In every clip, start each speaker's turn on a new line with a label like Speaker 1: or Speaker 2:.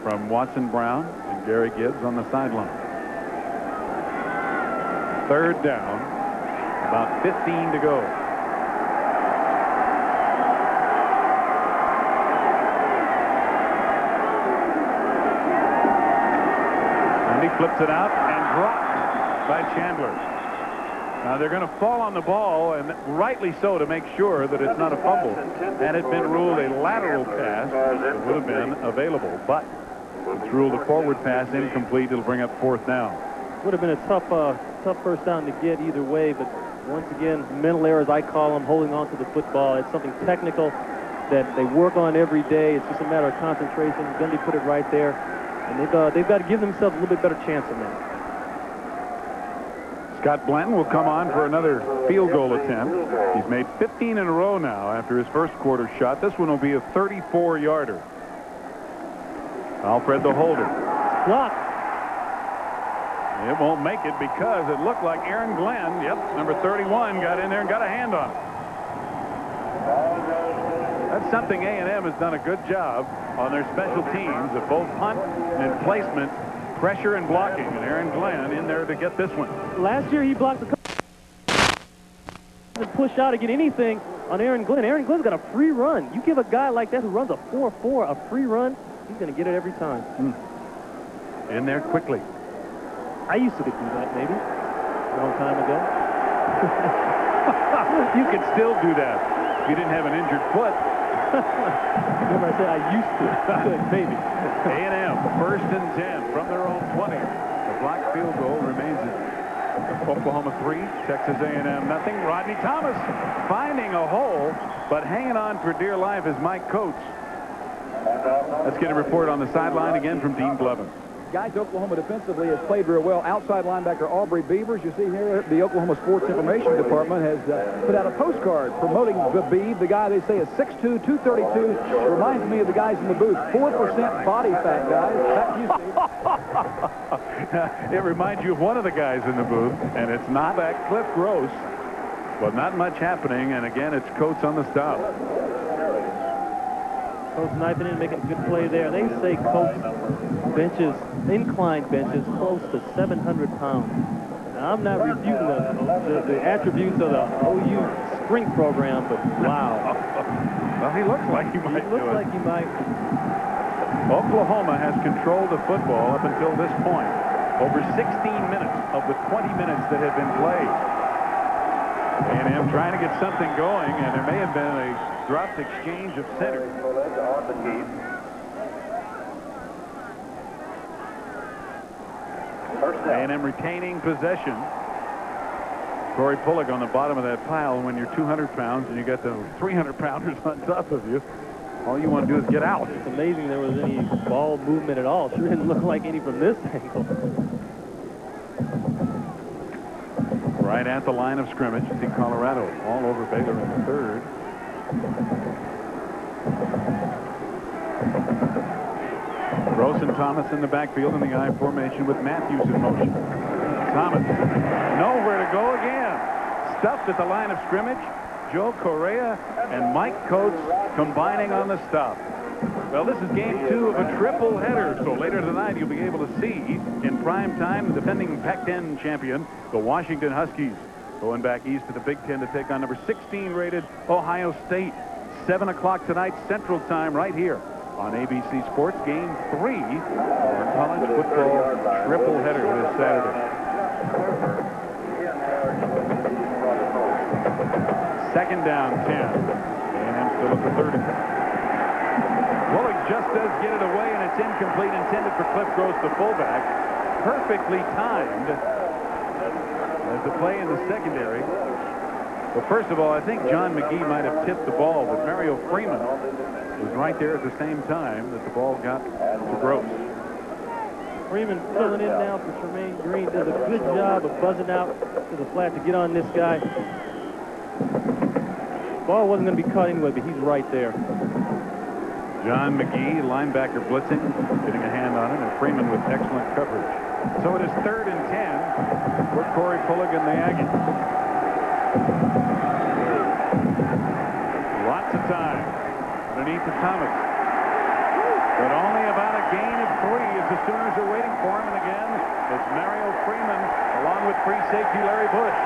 Speaker 1: from Watson Brown and Gary Gibbs on the sideline. 3rd down, about 15 to go. And he flips it out and dropped by Chandler. Now they're going to fall on the ball, and rightly so, to make sure that it's not a fumble. Had it been ruled a lateral pass, it would have been available. But it's ruled a forward pass incomplete. It'll bring up 4th down.
Speaker 2: Would have been a tough first down to get either way, but once again, mental errors, I call them, holding on to the football. It's something technical that they work on every day. It's just a matter of concentration. Gundy put it right there, and they've got to give themselves a little bit better chance than that.
Speaker 1: Scott Blanton will come on for another field goal attempt. He's made 15 in a row now after his first quarter shot. This one will be a 34-yarder. Alfred the holder.
Speaker 2: Blocked.
Speaker 1: It won't make it because it looked like Aaron Glenn, number 31, got in there and got a hand on it. That's something A&M has done a good job on their special teams of both punt and placement, pressure and blocking, and Aaron Glenn in there to get this one.
Speaker 2: Last year he blocked the and push out to get anything on Aaron Glenn. Aaron Glenn's got a free run. You give a guy like that who runs a 4.4 a free run, he's going to get it every time.
Speaker 1: In there quickly.
Speaker 2: I used to do that maybe a long time ago.
Speaker 1: You could still do that if you didn't have an injured foot.
Speaker 2: Remember I said I used to. Maybe.
Speaker 1: A&M 1st and 10 from their own 20. The blocked field goal remains at Oklahoma 3, Texas A&M nothing. Rodney Thomas finding a hole, but hanging on for dear life is Mike Coates. Let's get a report on the sideline again from Dean Glovin.
Speaker 3: Guys, Oklahoma defensively has played very well. Outside linebacker Aubrey Beavers. You see here, the Oklahoma Sports Information Department has put out a postcard promoting the Beav. The guy they say is 6'2", 232. Reminds me of the guys in the booth. 4% body fat, guys. Back to you, Steve.
Speaker 1: It reminds you of one of the guys in the booth, and it's not that Cliff Gross. But not much happening, and again, it's Coates on the stop.
Speaker 2: Coates knifing in, making a good play there. They say Coates benches, inclined benches, close to 700 pounds. Now, I'm not refuting the attributes of the OU strength program, but wow.
Speaker 1: Well, he looks like he might do it.
Speaker 2: He looks like he might.
Speaker 1: Oklahoma has controlled the football up until this point. Over 16 minutes of the 20 minutes that have been played. A&M trying to get something going, and there may have been a dropped exchange of center. A&M retaining possession. Corey Pullick on the bottom of that pile. When you're 200 pounds and you got the 300-pounders on top of you, all you want to do is get out.
Speaker 2: It's amazing there was any ball movement at all. Sure didn't look like any from this angle.
Speaker 1: Right at the line of scrimmage. You see Colorado all over Baylor in the 3rd. Gross and Thomas in the backfield in the I formation with Matthews in motion. Thomas nowhere to go again. Stuffed at the line of scrimmage. Joe Correa and Mike Coates combining on the stop. Well, this is game 2 of a triple header, so later tonight you'll be able to see in prime time the defending Pac-10 champion, the Washington Huskies, going back east to the Big Ten to take on number 16 rated Ohio State. 7 o'clock tonight Central Time right here on ABC Sports. Game 3 of our college football triple header this Saturday. 2nd down 10. A&M still at the 30. Bullock just does get it away, and it's incomplete, intended for Cliff Gross, the fullback. Perfectly timed as the play in the secondary. Well, first of all, I think John McGee might have tipped the ball, but Mario Freeman was right there at the same time that the ball got to Gross.
Speaker 2: Freeman filling in now for Tremaine Green. Does a good job of buzzing out to the flat to get on this guy. Ball wasn't going to be caught anyway, but he's right there.
Speaker 1: John McGee, linebacker blitzing, getting a hand on it, and Freeman with excellent coverage. So it is 3rd and 10 for Corey Pullick and the Aggies. Lots of time underneath to Thomas. But only about a gain of 3 as the Sooners are waiting for him. And again, it's Mario Freeman along with free safety Larry Bush.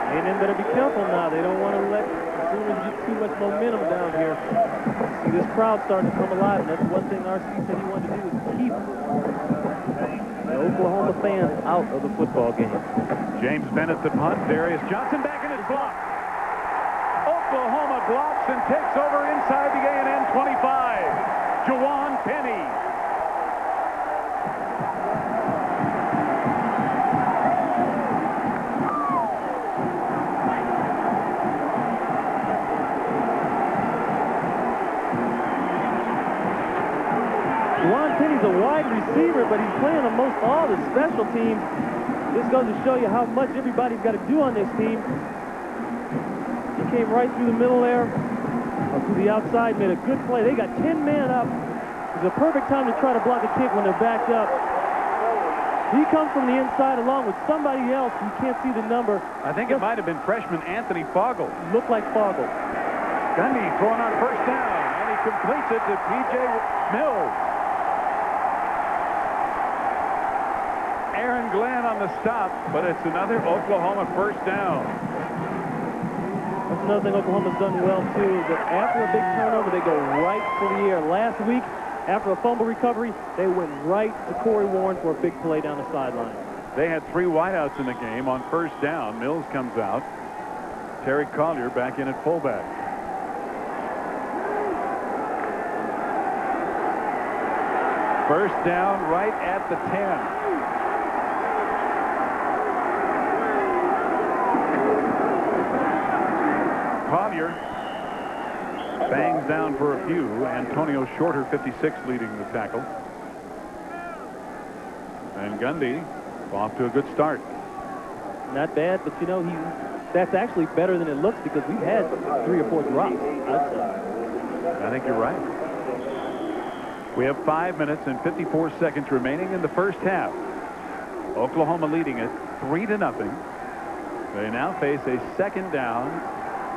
Speaker 2: A&M better be careful now. They don't want to let the Sooners get too much momentum down here. See this crowd starting to come alive, and that's one thing RC said he wanted to do is keep the Oklahoma fans out of the football game.
Speaker 1: James Bennett the punt. Darius Johnson back in his block. Oklahoma blocks and takes over inside the A&M 25. Jawan Penny.
Speaker 2: Jawan Penny's a wide receiver, but he's playing on most all the special teams. This goes to show you how much everybody's got to do on this team. He came right through the middle there, to the outside, made a good play. They got 10 men up. It's a perfect time to try to block a kick when they're backed up. He comes from the inside along with somebody else. You can't see the number.
Speaker 1: I think it might have been freshman Anthony Fogel.
Speaker 2: Looked like Fogel.
Speaker 1: Gundy throwing on first down, and he completes it to P.J. Mills. Aaron Glenn on the stop, but it's another Oklahoma first down.
Speaker 2: That's another thing Oklahoma's done well, too, is that after a big turnover, they go right for the air. Last week, after a fumble recovery, they went right to Corey Warren for a big play down the sideline.
Speaker 1: They had 3 wideouts in the game. On first down, Mills comes out. Terry Collier back in at fullback. First down right at the 10. Collier bangs down for a few. Antonio Shorter, 56, leading the tackle. And Gundy off to a good start.
Speaker 2: Not bad, but you know, that's actually better than it looks because we've had 3 or 4 drops.
Speaker 1: I think you're right. We have 5 minutes and 54 seconds remaining in the first half. Oklahoma leading it 3-0. They now face a second down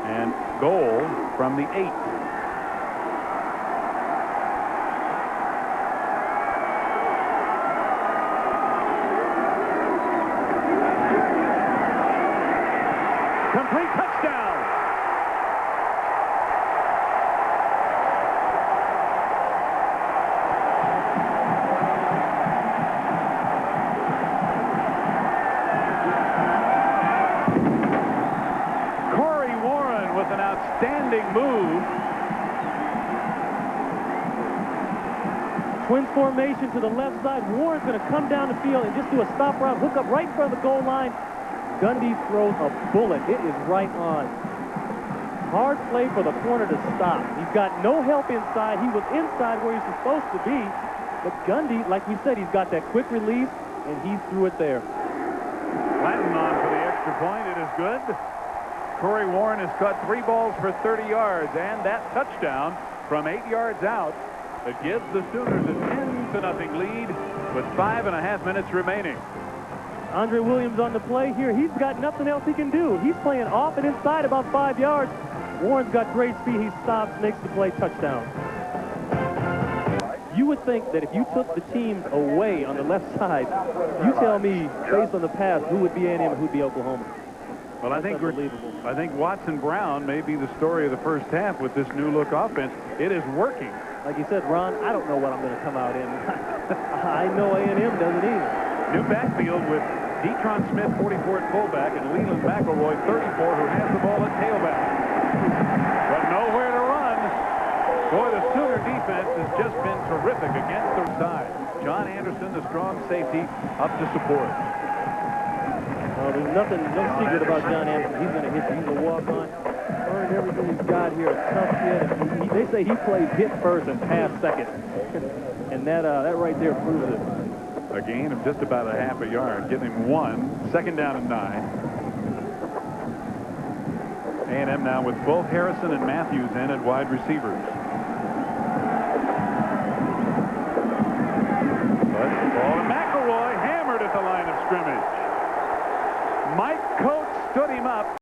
Speaker 1: and goal from the 8. Complete touchdown. Corey Warren with an outstanding move.
Speaker 2: Twins formation to the left side. Warren's going to come down the field and just do a stop route, hook up right in front of the goal line. Gundy throws a bullet. It is right on. Hard play for the corner to stop. He's got no help inside. He was inside where he's supposed to be. But Gundy, like we said, he's got that quick release, and he threw it there.
Speaker 1: Flatton on for the extra point. It is good. Corey Warren has caught 3 balls for 30 yards, and that touchdown from 8 yards out that gives the Sooners a 10-0 lead with 5.5 minutes remaining.
Speaker 2: Andre Williams on the play here. He's got nothing else he can do. He's playing off and inside about 5 yards. Warren's got great speed. He stops, makes the play, touchdown. You would think that if you took the teams away on the left side, you tell me, based on the past, who would be A&M and who would be Oklahoma.
Speaker 1: Well, I think Watson Brown may be the story of the first half with this new look offense. It is working.
Speaker 2: Like you said, Ron, I don't know what I'm going to come out in. I know A&M doesn't either.
Speaker 1: New backfield with Detron Smith, 44 at fullback, and Leland McElroy, 34, who has the ball at tailback. But nowhere to run. Boy, the Sooner defense has just been terrific against their side. John Anderson, the strong safety, up to support.
Speaker 2: There's no secret about John Anderson. He's going to hit you. He's a walk-on. Earned everything he's got here. A tough kid. They say he plays hit first and pass second. And that right there proves it.
Speaker 1: A gain of just about a half a yard, getting him 1. Second down and 9. A&M now with both Harrison and Matthews in at wide receivers. But the ball to McElroy, hammered at the line of scrimmage. Mike coach stood him up.